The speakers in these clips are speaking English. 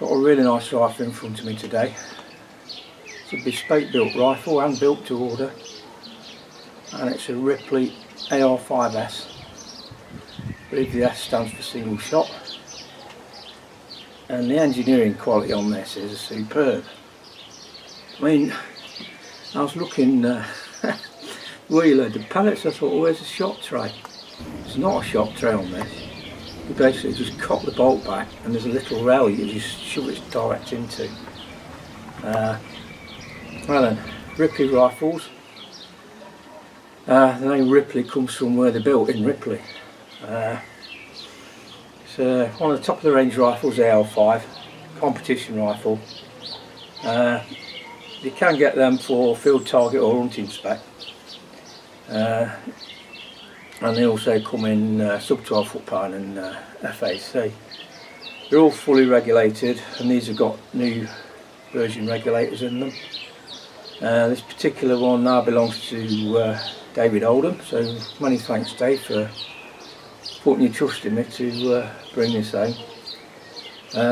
Got a really nice rifle in front of me today. It's a bespoke built rifle, hand built to order, and it's a Ripley AR5s. I believe the S stands for single shot, and the engineering quality on this is superb. I mean, I was looking where you load the pellets, I thought, well, where's the shot tray? There's not a shot tray on this. You basically just cock the bolt back and there's a little rail you just shove it direct into. Well then, Ripley rifles. The name Ripley comes from where they're built, in Ripley. It's one of the top of the range rifles, the AR5, competition rifle. You can get them for field target or hunting spec. And they also come in sub 12 foot pound and FAC. They're all fully regulated, and these have got new version regulators in them. This particular one now belongs to David Oldham, so many thanks, Dave, for putting your trust in me to bring this home.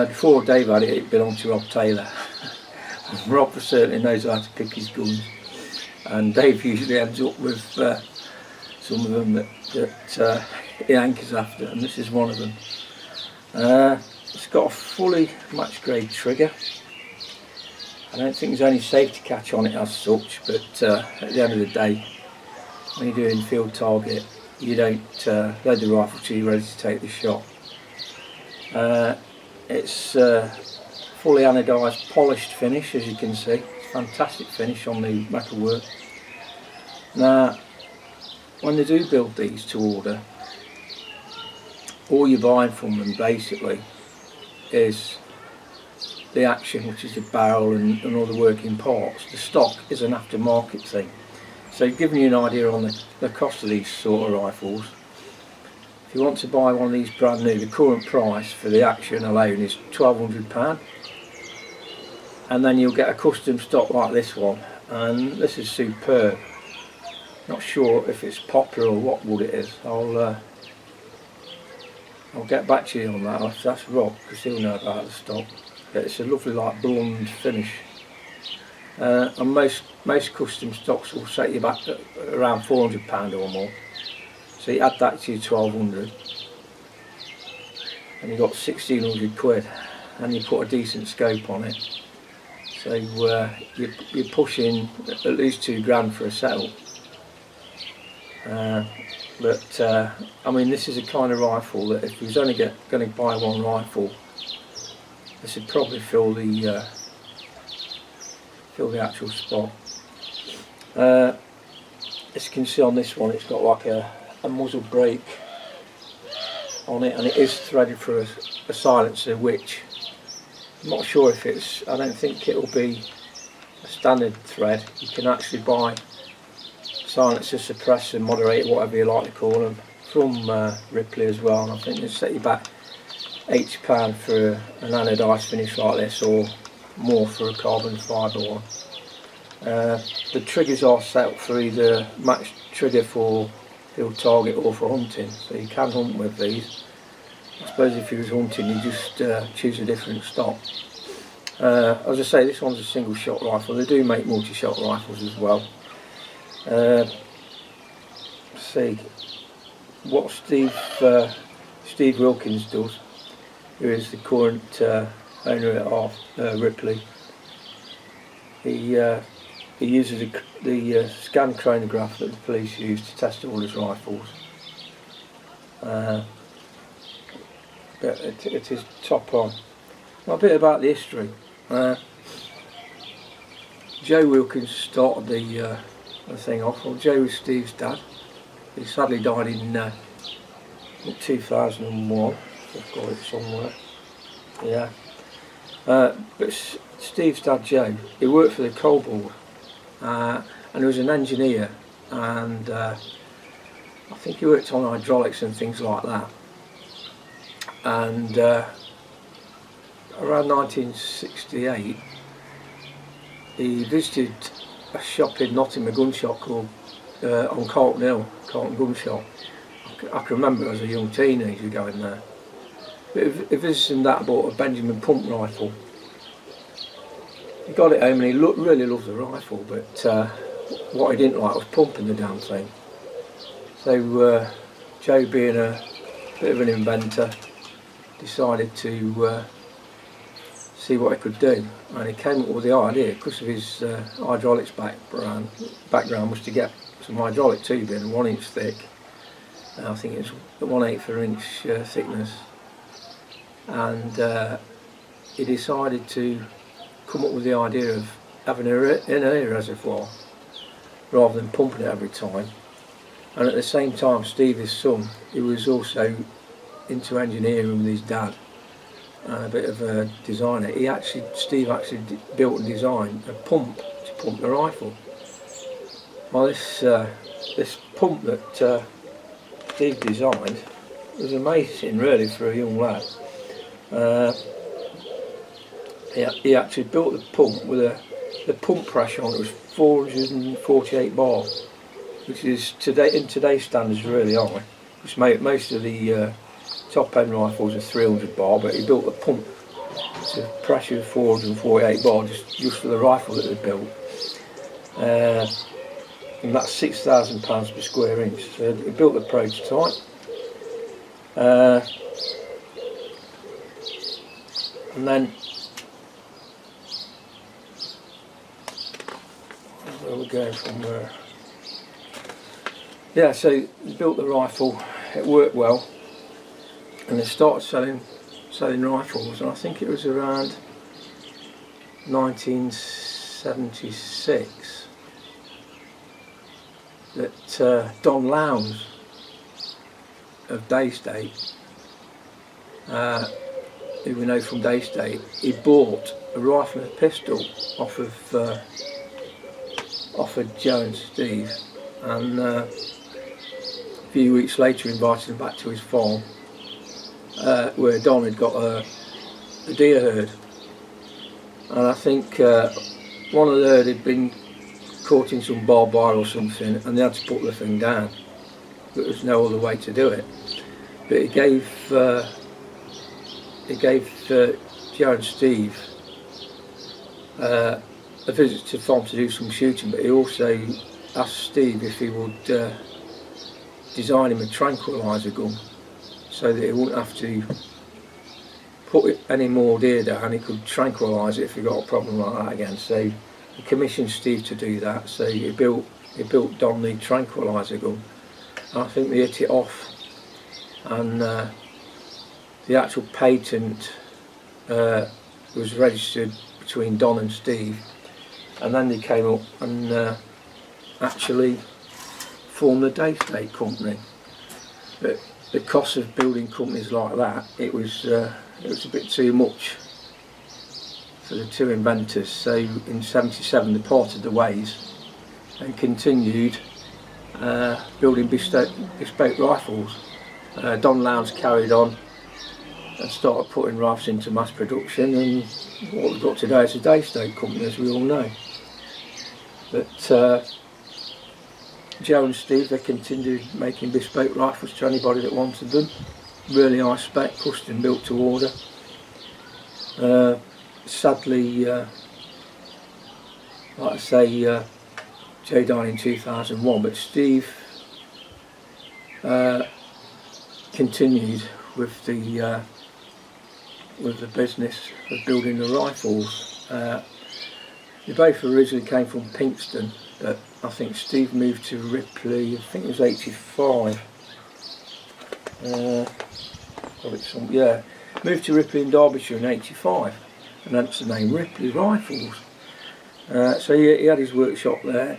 Before Dave had it, it belonged to Rob Taylor. Rob certainly knows how to pick his guns, and Dave usually ends up with some of them that he hankers after, and this is one of them. It's got a fully match grade trigger. I don't think there's any safety catch on it as such, but at the end of the day, when you're doing field target, you don't load the rifle till you're ready to take the shot. It's fully anodised, polished finish, as you can see. It's fantastic finish on the metalwork. Now, when they do build these to order, all you're buying from them basically is the action, which is the barrel and all the working parts. The stock is an aftermarket thing. So giving you an idea on the cost of these sort of rifles, if you want to buy one of these brand new, the current price for the action alone is £1,200, and then you'll get a custom stock like this one, and this is superb. Not sure if it's poplar or what wood it is. I'll get back to you on that. I'll ask Rob, because he'll know about the stock. But it's a lovely, like, blonde finish. And most custom stocks will set you back at around £400 or more. So you add that to your 1200, and you got 1600 quid, and you put a decent scope on it. So you're pushing at least £2 for a setup. I mean, this is a kind of rifle that if you was only going to buy one rifle, this would probably fill the actual spot. As you can see on this one, it's got like a muzzle brake on it, and it is threaded for a silencer, which I'm not sure if it's, I don't think it'll be a standard thread. You can actually buy silencer, suppressor, moderator, whatever you like to call them, from Ripley as well, and I think they set you back £80 for an anodised finish like this, or more for a carbon fibre one. The triggers are set up for either match trigger for field target or for hunting, so you can hunt with these. I suppose if you was hunting, you just choose a different stock. As I say, this one's a single shot rifle. They do make multi-shot rifles as well. Let's see what Steve Wilkins does, who is the current owner of Ripley. He uses the scan chronograph that the police use to test all his rifles. But it is top on. Well, a bit about the history. Joe Wilkins started the thing off. Well, Joe was Steve's dad. He sadly died in 2001. I've got it somewhere. Yeah. But Steve's dad, Joe, he worked for the coal board, and he was an engineer, and I think he worked on hydraulics and things like that. And around 1968, he visited a shop in Nottingham, a gun shop called on Carlton Hill, Carlton Gun Shop. I can remember as a young teenager going there. bit of visiting that, bought a Benjamin pump rifle. He got it home and he really loved the rifle, but what he didn't like was pumping the damn thing. So Joe, being a bit of an inventor, decided to see what he could do, and he came up with the idea, because of his hydraulics background, was to get some hydraulic tubing, 1 inch thick. I think it's 1/8 of an inch thickness, and he decided to come up with the idea of having an air reservoir rather than pumping it every time. And at the same time, Steve, his son, he was also into engineering with his dad and a bit of a designer. Steve actually built and designed a pump to pump the rifle. Well, this pump that Steve designed was amazing, really, for a young lad. He actually built the pump with the pump pressure on it was 448 bar, which is in today's standards really high. Which most of the top end rifles are 300 bar, but he built the pump to pressure of 448 bar just for the rifle that they built. And that's £6,000 per square inch. So he built the prototype. And then where we're going from there. Yeah, so he built the rifle, it worked well, and they started selling rifles, and I think it was around 1976 that Don Lowndes of Day State, who we know from Day State, he bought a rifle and a pistol off of Joe and Steve, and a few weeks later invited him back to his farm, where Don had got a deer herd, and I think one of the herd had been caught in some barbed wire or something, and they had to put the thing down. There was no other way to do it. But he gave Joe and Steve a visit to the farm to do some shooting, but he also asked Steve if he would design him a tranquiliser gun, so that he wouldn't have to put any more deer down. He could tranquilise it if he got a problem like that again. So he commissioned Steve to do that. So he built Don the tranquiliser gun. And I think they hit it off, and the actual patent was registered between Don and Steve, and then they came up and actually formed the Day State company. But the cost of building companies like that, it was a bit too much for the two inventors. So in '77 they parted the ways and continued building bespoke rifles. Don Lowndes carried on and started putting rifles into mass production, and what we've got today is a Day State company, as we all know. But Joe and Steve, they continued making bespoke rifles to anybody that wanted them. Really high spec, custom built to order. Sadly, like I say, Joe died in 2001, but Steve continued with the business of building the rifles. They both originally came from Pinkston, but I think Steve moved to Ripley, I think it was 85. Moved to Ripley in Derbyshire in 85, and that's the name Ripley Rifles. So he had his workshop there,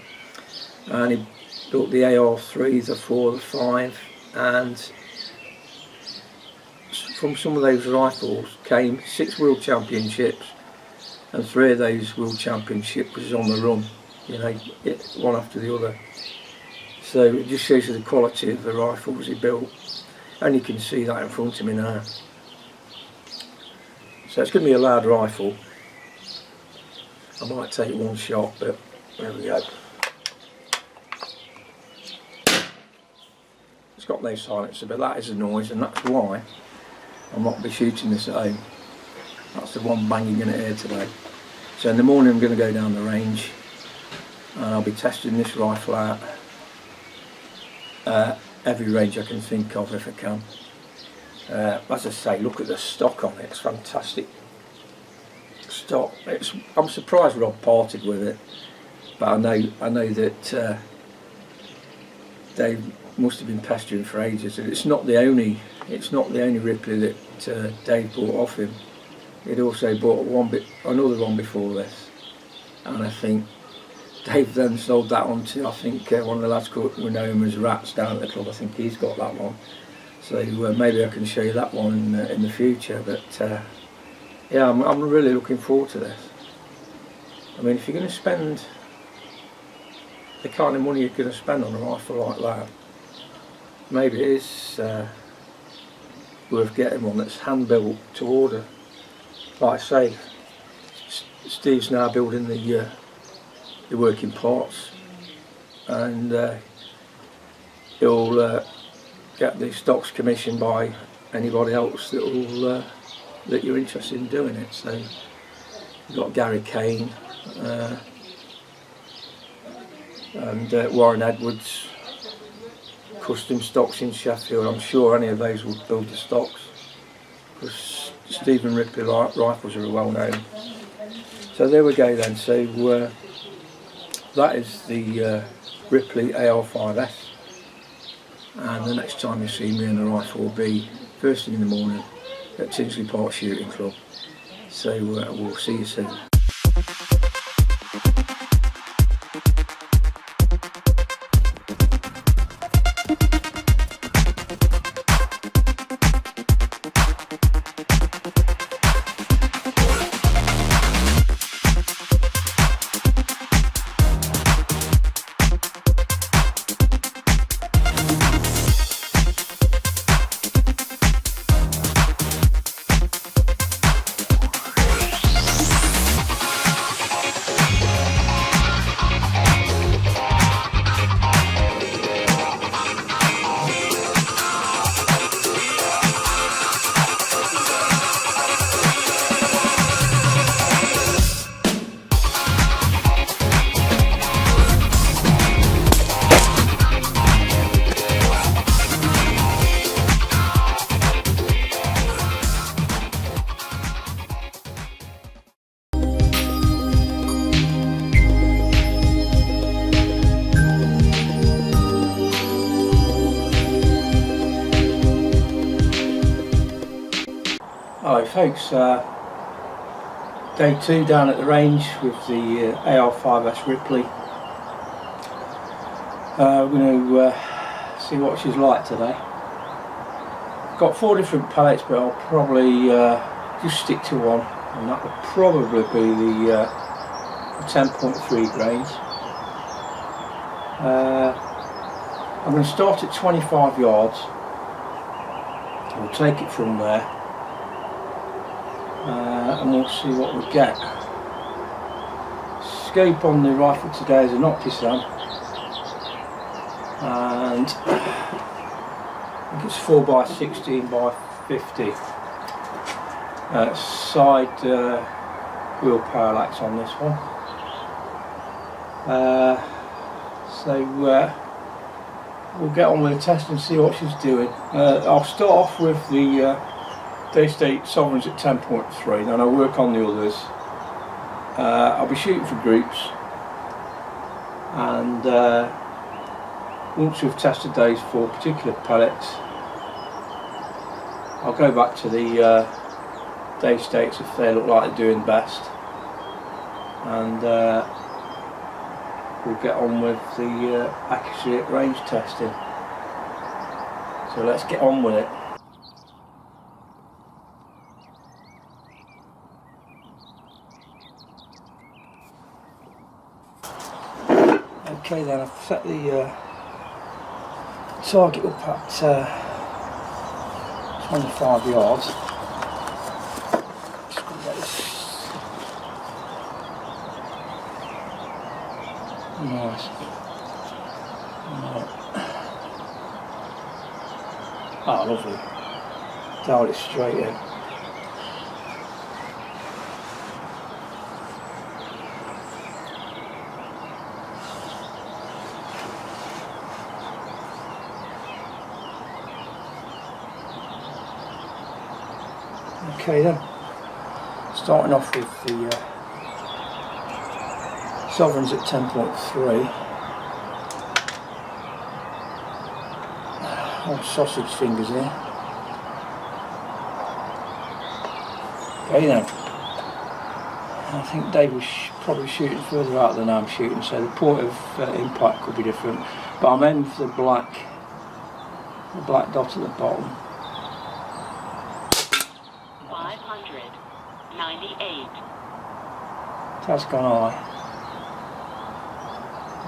and he built the AR3s, the 4, the 5, and from some of those rifles came 6 world championships, and 3 of those world championships was on the run, you know, one after the other. So it just shows you the quality of the rifles he built, and you can see that in front of me now. So it's going to be a loud rifle. I might take one shot, but there we go. It's got no silencer, but that is a noise, and that's why I'll not be shooting this at home. That's the one banging in it here today. So in the morning I'm going to go down the range and I'll be testing this rifle out every range I can think of if I can. As I say, look at the stock on it, it's fantastic stock. I'm surprised Rob parted with it, but I know that they must have been pestering for ages, and it's not the only Ripley that Dave bought off him. He'd also bought another one before this, and I think Dave then sold that on to, I think, one of the lads we know him as Rats down at the club. I think he's got that one, so maybe I can show you that one in the future. But yeah, I'm really looking forward to this. I mean, if you're going to spend the kind of money you're going to spend on a rifle like that, maybe it is worth getting one that's hand built to order. Like I say, Steve's now building the working parts, and he'll get the stocks commissioned by anybody else that you're interested in doing it. So you've got Gary Kane and Warren Edwards, custom stocks in Sheffield. I'm sure any of those will build the stocks, because Stephen Ripley rifles are well known. So there we go then. So that is the Ripley AR5s, and the next time you see me in the rifle will be first thing in the morning at Tinsley Park Shooting Club. So we'll see you soon. Hello folks, day 2 down at the range with the AR5s Ripley. We're going to see what she's like today. Got 4 different pellets, but I'll probably just stick to one, and that will probably be the 10.3 grains. I'm going to start at 25 yards. We'll take it from there. And we'll see what we get. Scope on the rifle today is an Optisan, and I think it's 4x16x50. Side wheel parallax on this one. So we'll get on with the test and see what she's doing. I'll start off with the Day-State Sovereigns at 10.3, then I'll work on the others. I'll be shooting for groups, and once we've tested those for particular pellets, I'll go back to the Day-States if they look like they're doing best, and we'll get on with the accuracy at range testing. So let's get on with it. Okay then, I've set the target up at 25 yards. Just gonna get this nice. Right. Ah, lovely. dial it straight in. Okay then, starting off with the sovereigns at 10.3. Oh, sausage fingers here. Okay then, I think Dave was probably shooting further out than I'm shooting, so the point of impact could be different, but I'm aiming for the black dot at the bottom. 598. It has gone high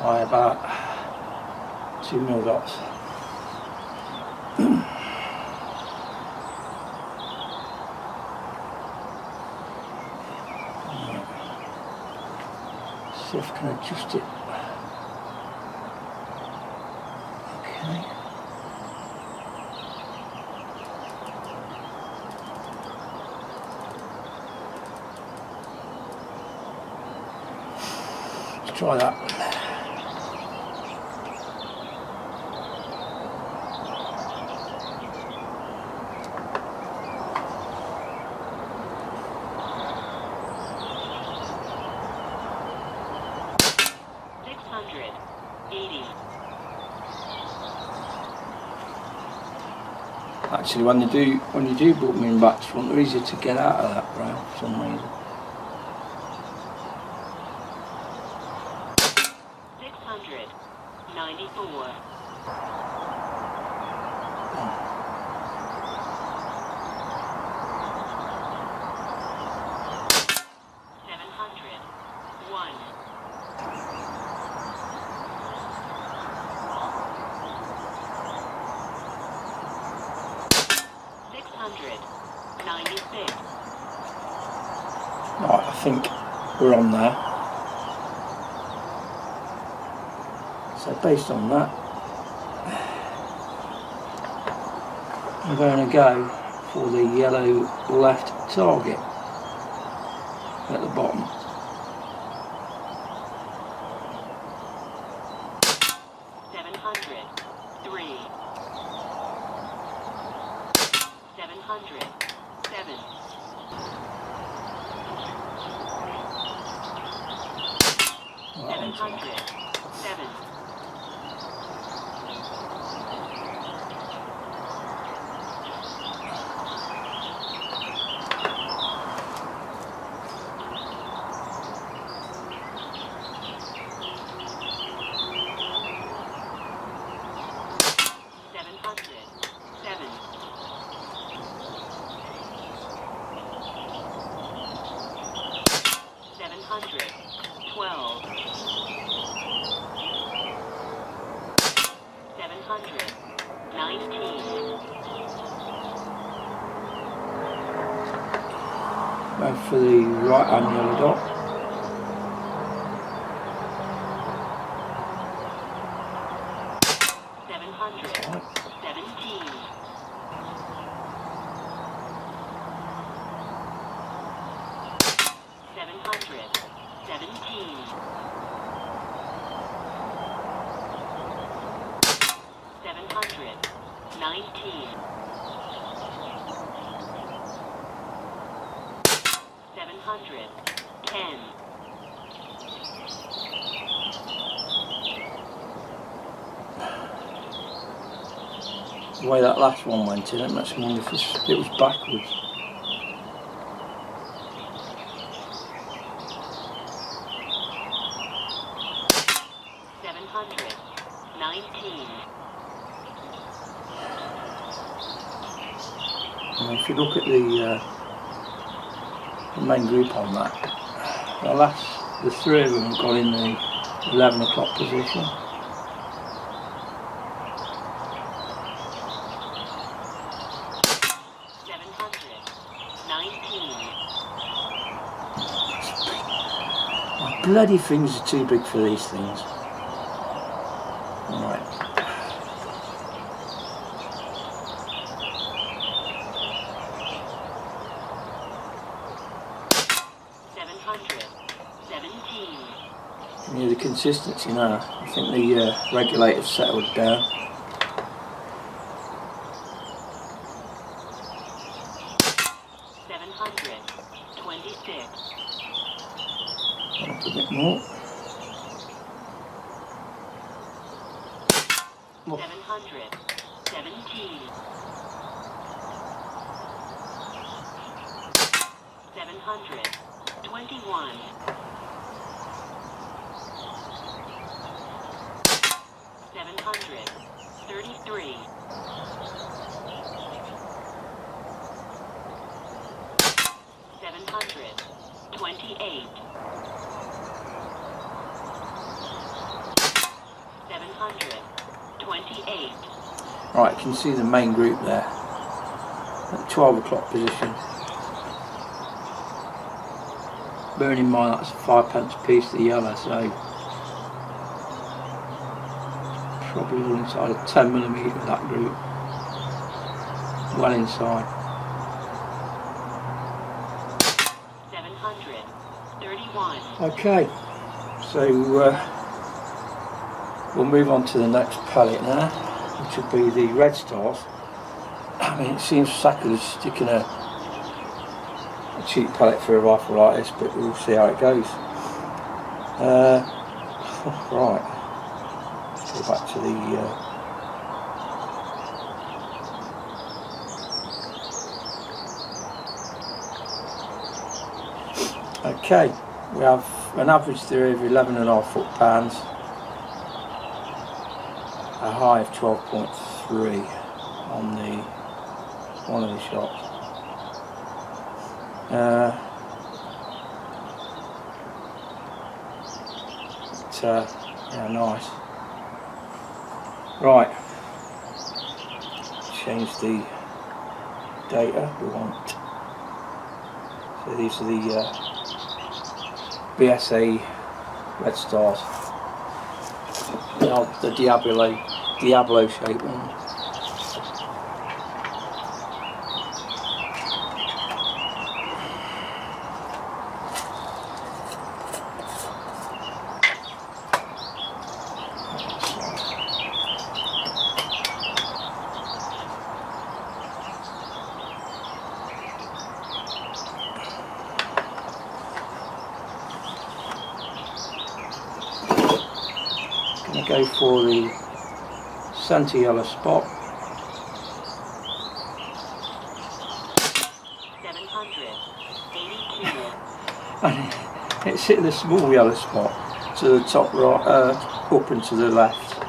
by about 2 mil dots. See if I can adjust it. Okay. Let's try that. Actually, when you do book them in back to front, they're easier to get out of that rail for some reason. 694. 701. 96. Right, I think we're on there. So based on that, I'm going to go for the yellow left target at the bottom. Go for the right hand yellow dot. The way that last one went in, it makes me wonder if it was backwards. And if you look at the main group on that, the three of them have got in the 11 o'clock position. My bloody fingers are too big for these things. Alright. 700. 17. You can hear the consistency now. I think the regulator's settled down. 700. 26. Up a bit more. Oh. 700. 17. 700. 21. 700. 33. 700. 28. 700. 28. Right, you can see the main group there at 12 o'clock position. Bearing in mind that's a 5p piece, the yellow, so probably all inside of 10mm of that group. Well inside. 700. 31. Okay, so we'll move on to the next pellet now, which will be the red stars. I mean, it seems sacrilege sticking a cheap pellet for a rifle like this, but we'll see how it goes. Right, let's go back to the okay, we have an average theory of 11.5 foot-pounds, a high of 12.3 on the one of the shots. Yeah, nice. Right, change the data we want. So these are the BSA red stars. Now the Diablo shaped one. Going to go for the centre yellow spot. 782. And it's hitting the small yellow spot to the top right, up and to the left.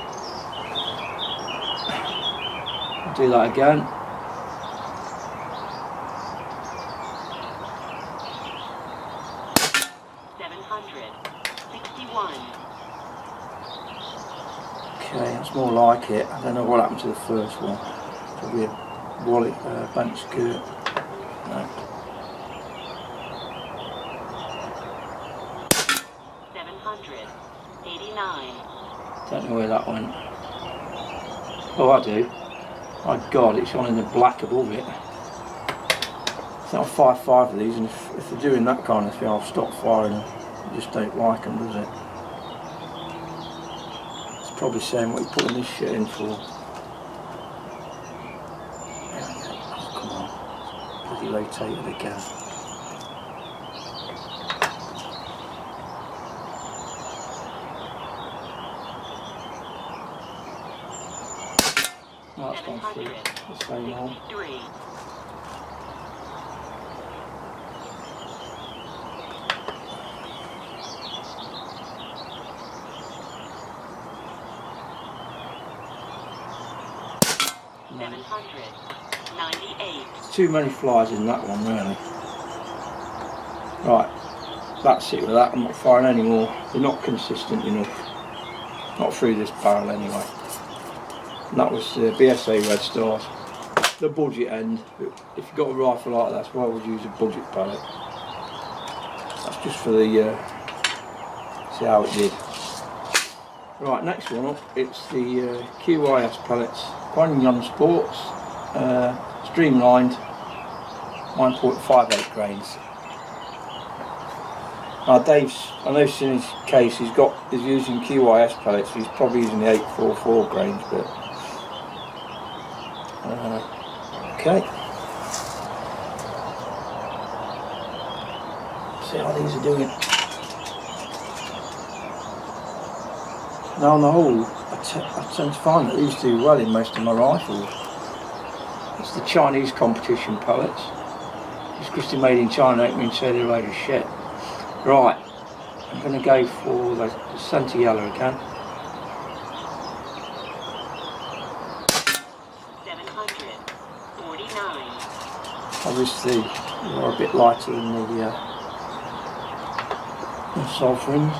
I'll do that again. Okay, that's more like it. I don't know what happened to the first one. Probably a wallet, bench skirt. No. 789. Don't know where that went. Oh, I do. My God, it's on in the black above it. It's not 5.5 of these, and if they're doing that kind of thing, I'll stop firing them. I just don't like them, does it? It's probably saying what you're putting this shit in for. Oh, come on. Bloody rotated again. Oh, that's gone through the same hole. 63. 798. Too many flies in that one, really. Right, that's it with that. I'm not firing any more. They're not consistent enough. Not through this barrel anyway. And that was BSA red stars. The budget end. If you've got a rifle like that, that's why I would use a budget pellet. That's just for the see how it did. Right, next one up, it's the QYS pellets. Guanyin Sports, streamlined, 9.58 grains. Dave's, I noticed in his case he's using QYS pellets, so he's probably using the 844 grains, but okay. See how these are doing. Now on the whole, I tend to find that these do well in most of my rifles. It's the Chinese competition pellets. Just because they're made in China don't mean to say they're a load of shit. Right, I'm going to go for the centre yellow again. 749. Obviously, they're a bit lighter than the sovereigns.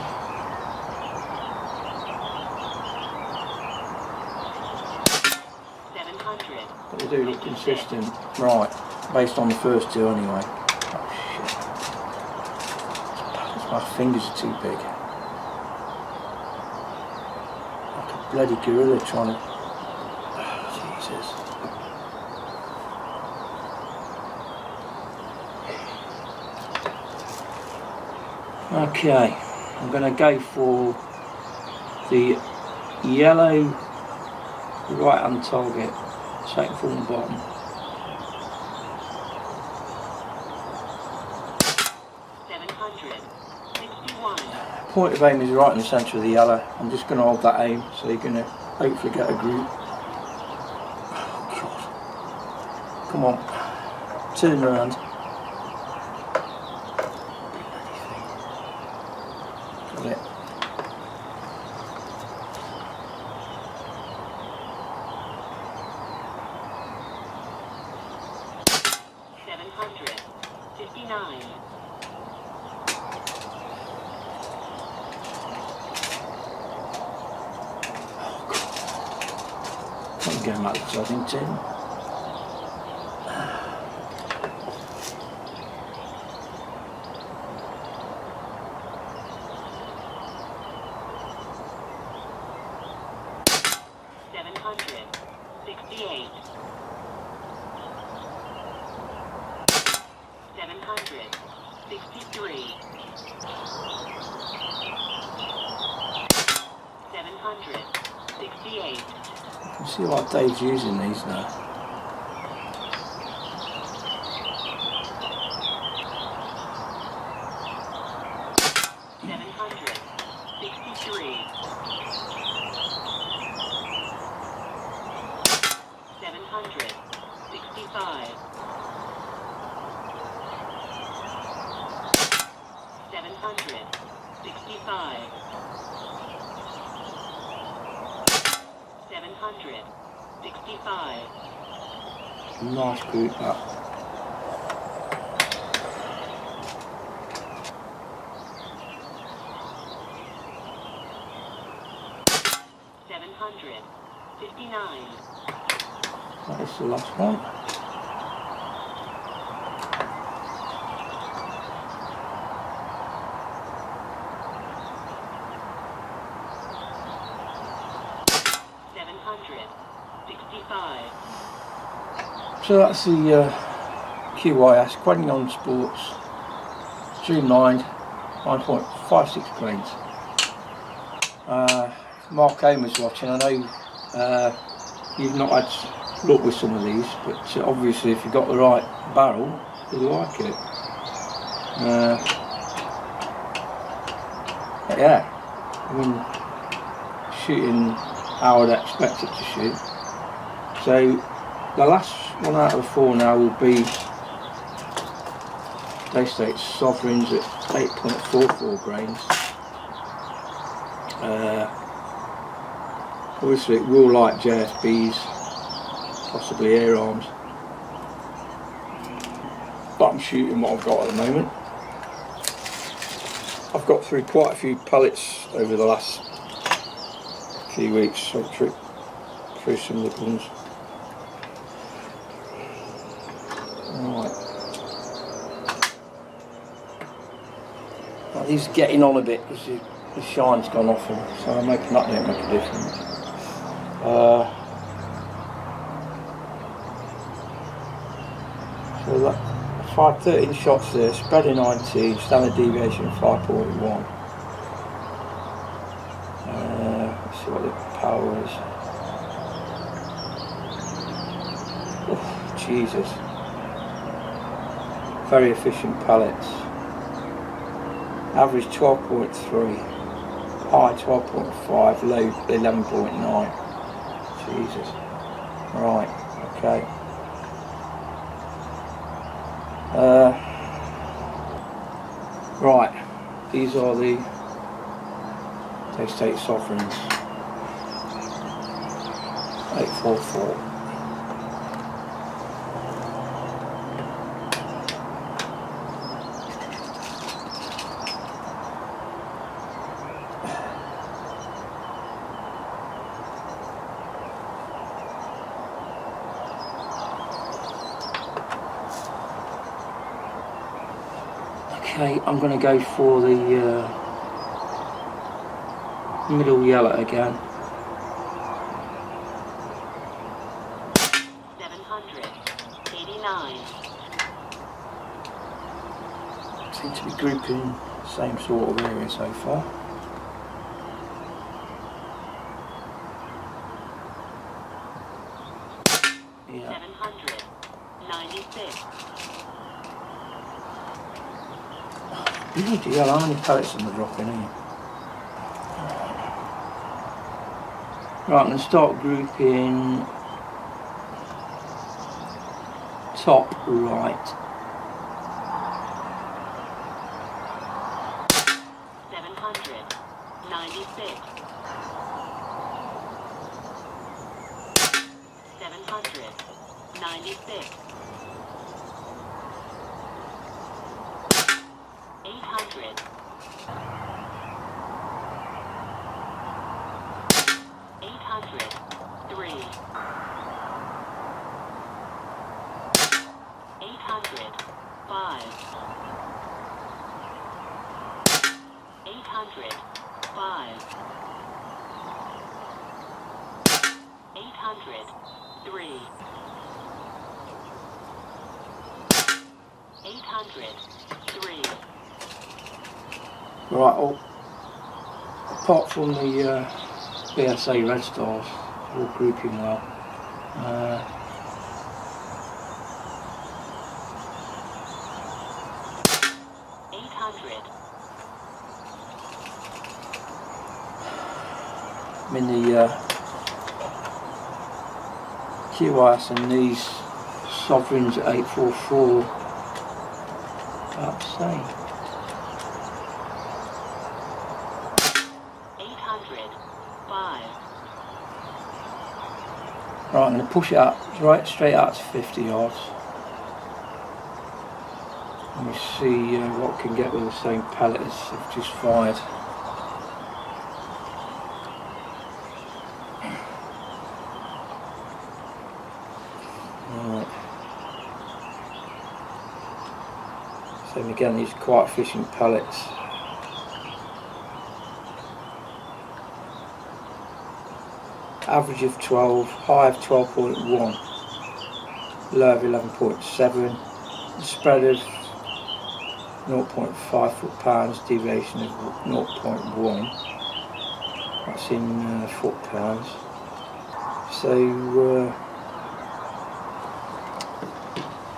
But they do look consistent, right, based on the first two anyway. Oh shit. My fingers are too big. Like a bloody gorilla trying to... Oh, Jesus. Okay, I'm going to go for the yellow right hand target, second from the bottom. 761. Point of aim is right in the centre of the yellow. I'm just going to hold that aim so you're going to hopefully get a group. Oh God. Come on, turn around. Got it. I'm going back to Toddington. 768. 763. 768. You can see why Dave's using these now. 763. 765. 765. 765. Nice group that. That is the last one. So that's the QYS Quagnon Sports Streamlined 9.56 grains. Mark Amer's watching. I know you've not had luck with some of these, but obviously if you've got the right barrel, you'll like it. Yeah, I mean, shooting how I'd expect it to shoot. So the last one out of the four now will be, they say it's sovereigns at 8.44 grains. Obviously it will like JFBs, possibly air arms, but I'm shooting what I've got at the moment. I've got through quite a few pellets over the last few weeks, so through some of the guns. Right, he's getting on a bit because the shine's gone off him, so I'm hoping that don't make a difference. So that fired 13 shots there, spreading 19, standard deviation 5.1. Let's see what the power is. Oh, Jesus. Very efficient pellets. Average 12.3, high 12.5, low 11.9. Jesus. Right, okay. Right, these are the State Sovereigns 844. Okay, I'm going to go for the middle yellow again. 789. Seem to be grouping the same sort of area so far. Yeah. 796. Bloody hell, how many pellets am I dropping in? Right, I'm going to start grouping top right. 796. 796. 800. 803. 805. 805. 803. 803. Right, oh, apart from the BSA red stars, all grouping well. 800. I'm in the QIS and these Sovereigns at 844 about the same. 805. Right, I'm going to push it up, right straight out to 50 yards. And we see what we can get with the same pellet as I've just fired. Right. So again, these are quite efficient pellets. Average of 12, high of 12.1, low of 11.7, spread of 0.5 foot-pounds, deviation of 0.1, that's in foot-pounds. So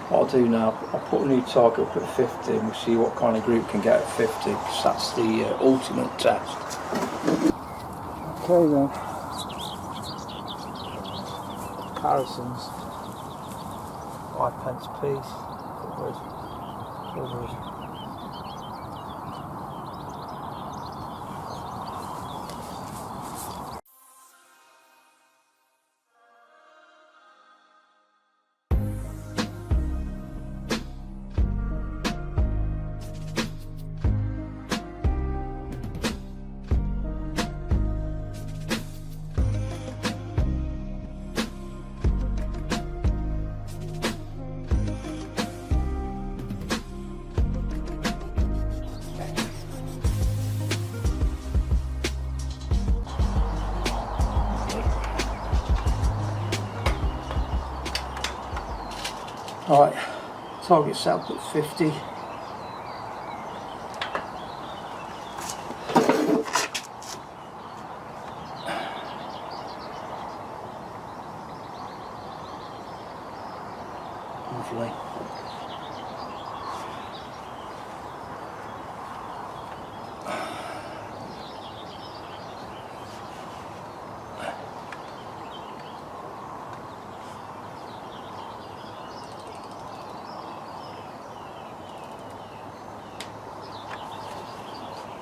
what I'll do now, I'll put a new target up at 50 and we'll see what kind of group can get at 50, because that's the ultimate test. Okay then. Comparisons, 5p piece, covers. Right, Target set up at 50. Lovely.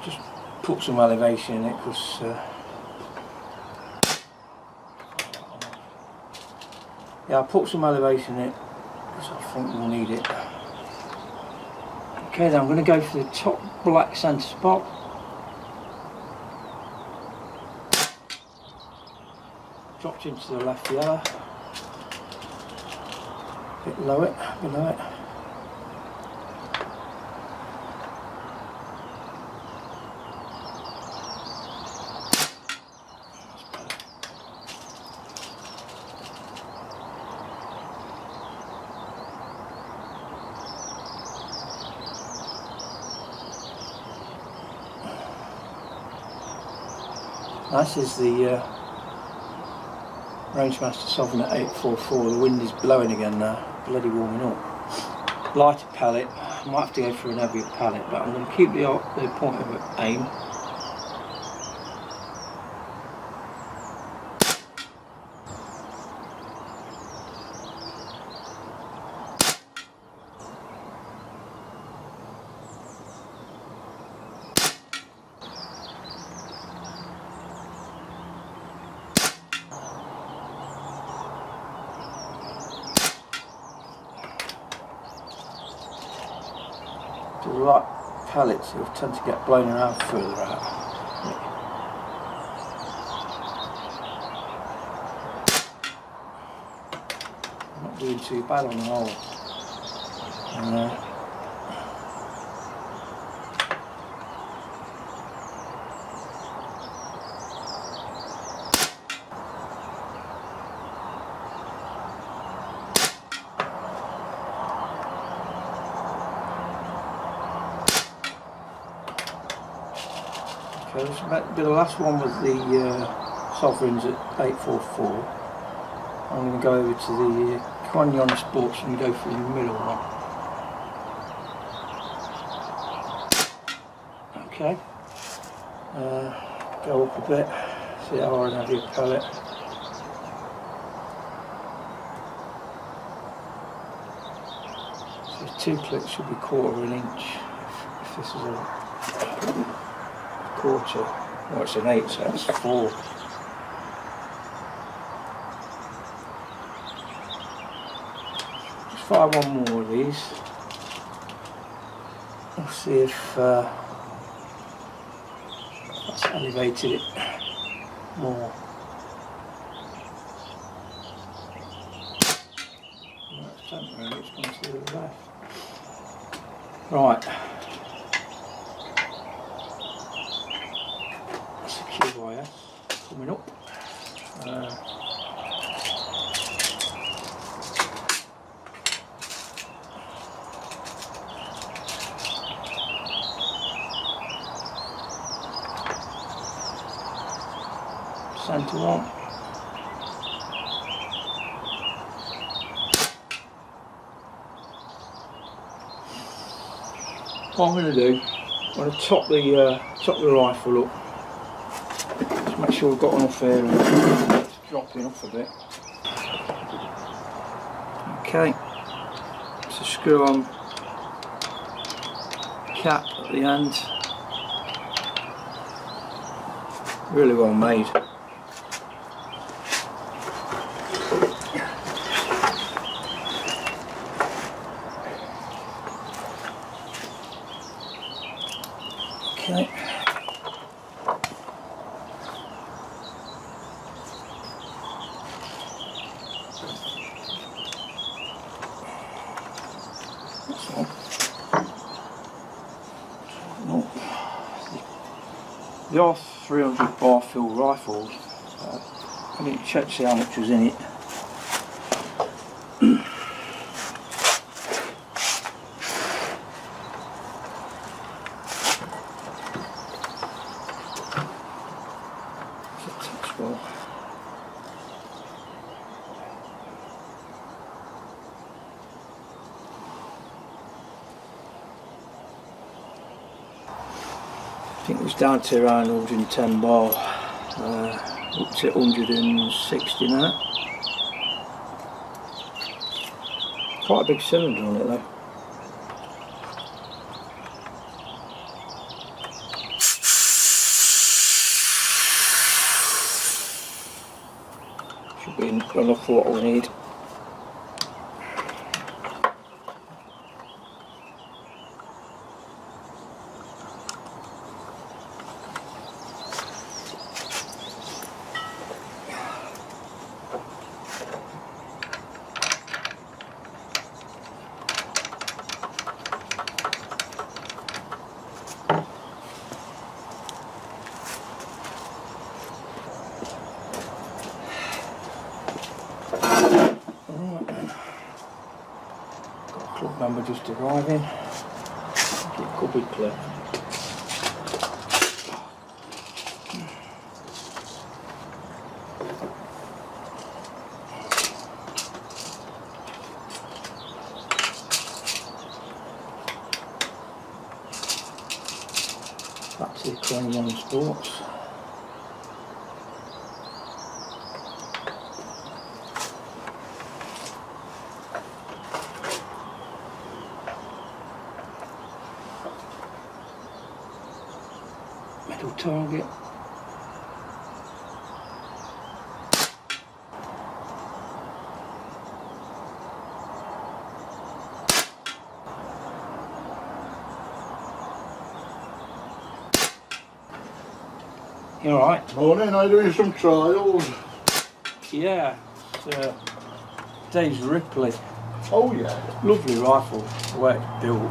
Just put some elevation in it because yeah, I'll put some elevation in it because I think we'll need it. Okay, then I'm going to go for the top black centre spot. Dropped into the left yellow. Below it. This is the Rangemaster Sovereign at 844. The wind is blowing again now, bloody warming up. Lighter pellet, I might have to go for an heavier pellet, but I'm going to keep the point of aim. The right pellets will tend to get blown around further out. I'm not doing too bad on the hole. Okay, so the last one was the Sovereigns at 844. I'm going to go over to the Canyon Sports and go for the middle one. Okay, go up a bit, see how hard I have your pellet. So 2 clicks should be 1/4 inch if this is a quarter. Oh, it's an 8, so that's 4. Just fire one more of these. We'll see if that's elevated it more. No, it's temporary, it's gone to the left. Right. QYS coming up. Centre one. What I'm going to do, I'm going to top the rifle up. Make sure we've got enough air and it's dropping off a bit. Okay, so screw on cap at the end. Really well made. Okay. The R300 bar fill rifles, I need to check to see how much was in it. think it was down to around 110 bar, up to 160 now. Quite a big cylinder on it though. Should be enough for what we need. Club member just arriving. I think it could be clear. Back to the Crane Young Sports. Metal target. You alright? Morning, are you doing some trials? Yeah, it's Dave's Ripley. Oh yeah. Lovely rifle, the way it's built.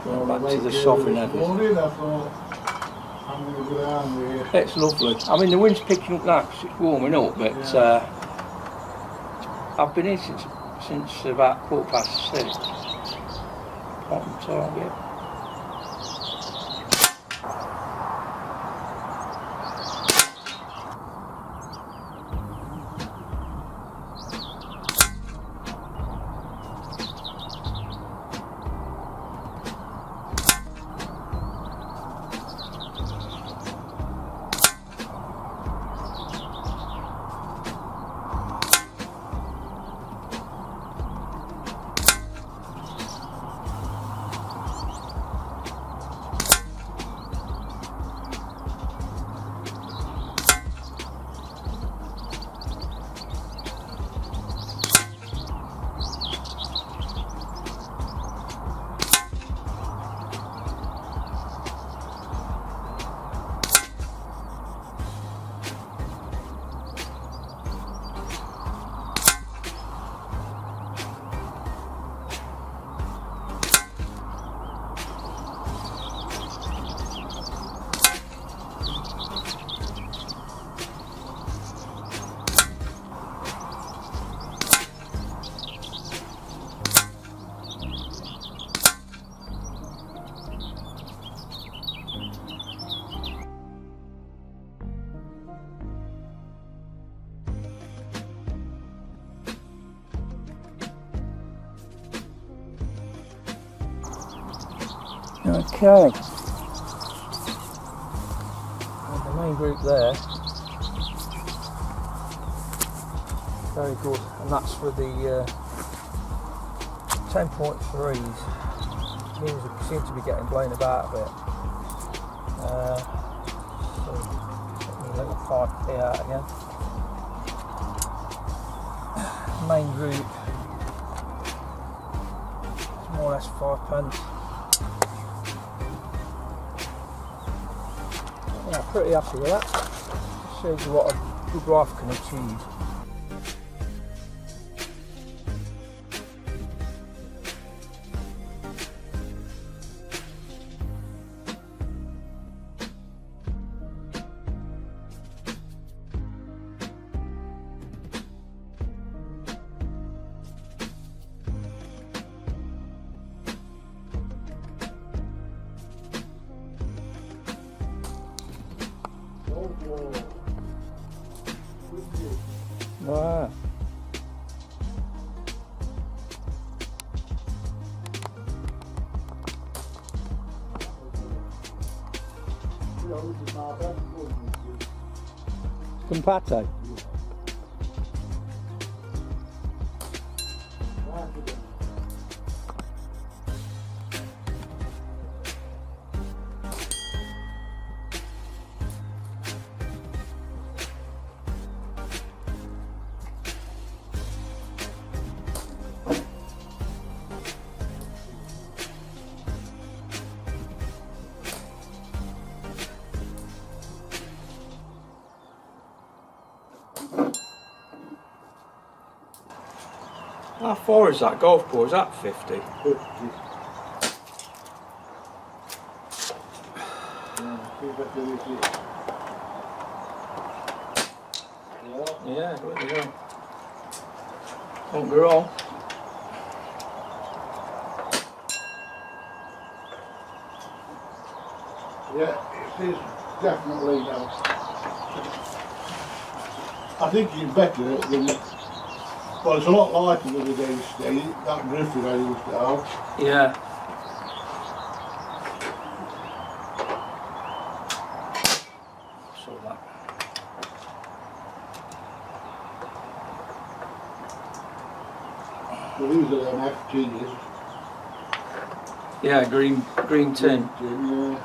Well, back to the softening of it. Morning, I thought I'm going to go down there. It's lovely. I mean, the wind's picking up now because it's warming up, but I've been here since about 6:15. Bottom target. Okay. And the main group there. Very good. And that's for the 10.3s. Means we seem to be getting blown about a bit. So let me little 5p out again. Main group. It's more or less 5p. Yeah, pretty happy with that. shows you what a good rifle can achieve. Wow. Compate. How far is that golf ball? Is that 50? 50. Yeah, there you go. Won't be wrong. Yeah, it is definitely now. I think it's better than, well, it's a lot lighter than the day stay, that Griffin I used to have. Yeah. Saw that. So these are them FGs. Yeah, green tin. Yeah.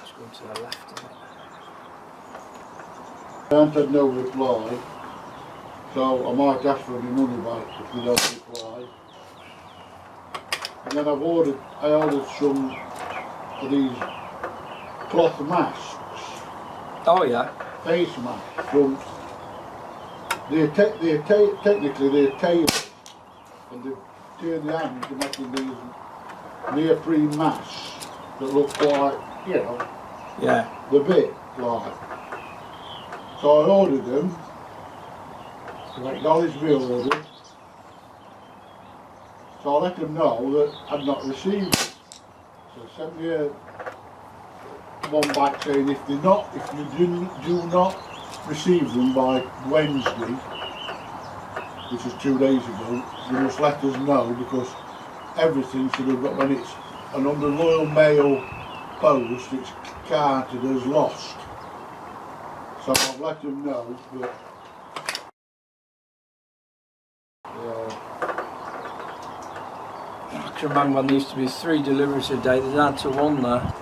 It's going to the left, isn't it? I haven't had no reply, so I might ask for my money back if they don't reply. And then I ordered some of these cloth masks, Oh yeah. face masks from, technically they're tailors, and they turn the hand into making these neoprene masks that look like, you know, Yeah. the bit like. So I ordered them, they acknowledged my order, so I let them know that I'd not received it. So they sent me one back saying if you do not receive them by Wednesday, which was 2 days ago, you must let us know, because everything should have got, when it's an under Royal Mail post, it's counted as lost. So I've let them know that I can remember when there used to be 3 deliveries a day, they're down to 1 now.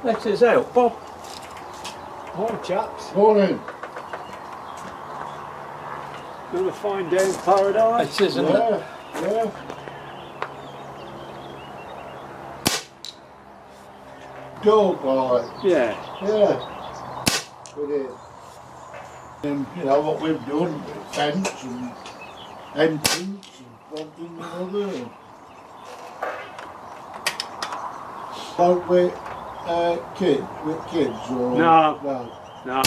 Let us out, Bob. Morning, chaps. morning. Another fine day in paradise. It is, isn't it? Yeah. Dog like. Yeah. Yeah. It is. And you know what we've done, fence and entrance and one thing and another. Like with kids or No. no. No.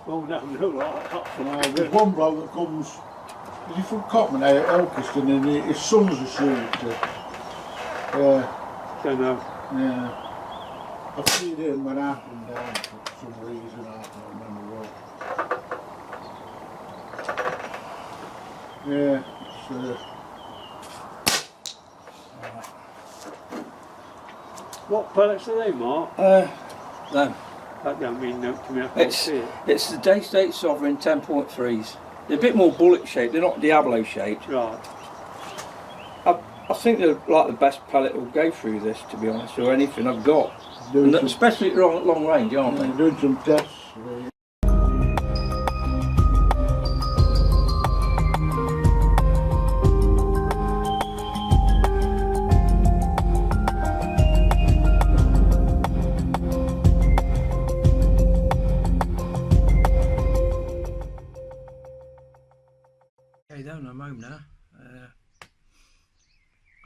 Oh, no, no, There's one bloke that comes, is he from Cotman, Elkiston, and his son's a shooter. Yeah, Don't know. yeah. I've seen him when I happened down for some reason, I can't remember what. Yeah, What pellets are they, Mark? No. That don't mean no to me. I can't It's see it. it's the Daystate Sovereign 10.3s. They're a bit more bullet shaped. They're not Diablo shaped. Right. I think they're like the best pellet will go through this, to be honest, or anything I've got. doing And especially at long range, aren't they? doing some tests.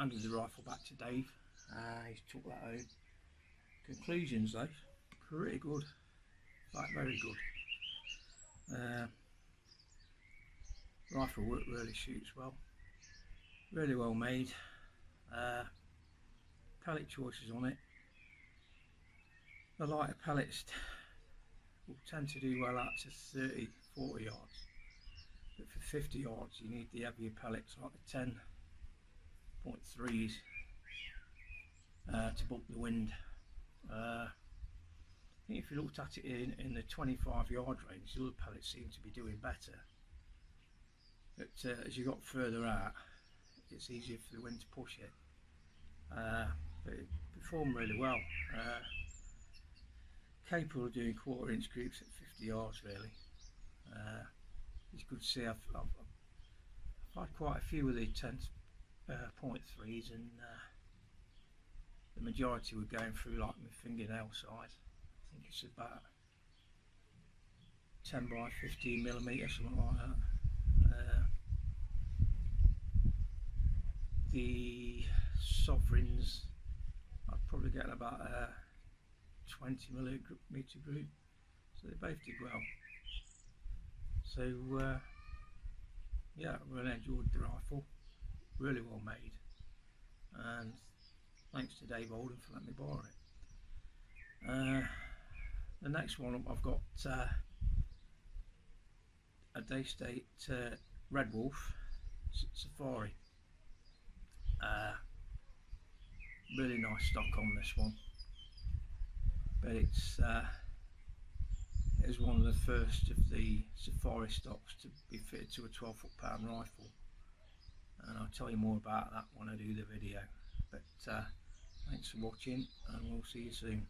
handed the rifle back to Dave. He's took that home. Conclusions though, pretty good, like very good. Rifle work really shoots well, really well made. Pellet choices on it. The lighter pellets will tend to do well out to 30-40 yards, but for 50 yards you need the heavier pellets like the 10.3s to bulk the wind. I think if you looked at it in the 25 yard range, the other pellets seem to be doing better, but as you got further out it's easier for the wind to push it. But it performed really well. Capable of doing 1/4 inch groups at 50 yards really. It's good to see I've had quite a few of the 10.3s, and the majority were going through like my fingernail size. I think it's about 10 by 15 millimetre, something like that. The sovereigns I'd probably get about a 20 millimetre group, so they both did well. So yeah, I really enjoyed the rifle, really well made, and thanks to Dave Oldham for letting me borrow it. The next one I've got a Daystate Red Wolf Safari. Really nice stock on this one, but it was one of the first of the Safari stocks to be fitted to a 12 foot-pound rifle, and I'll tell you more about that when I do the video. But thanks for watching, and we'll see you soon.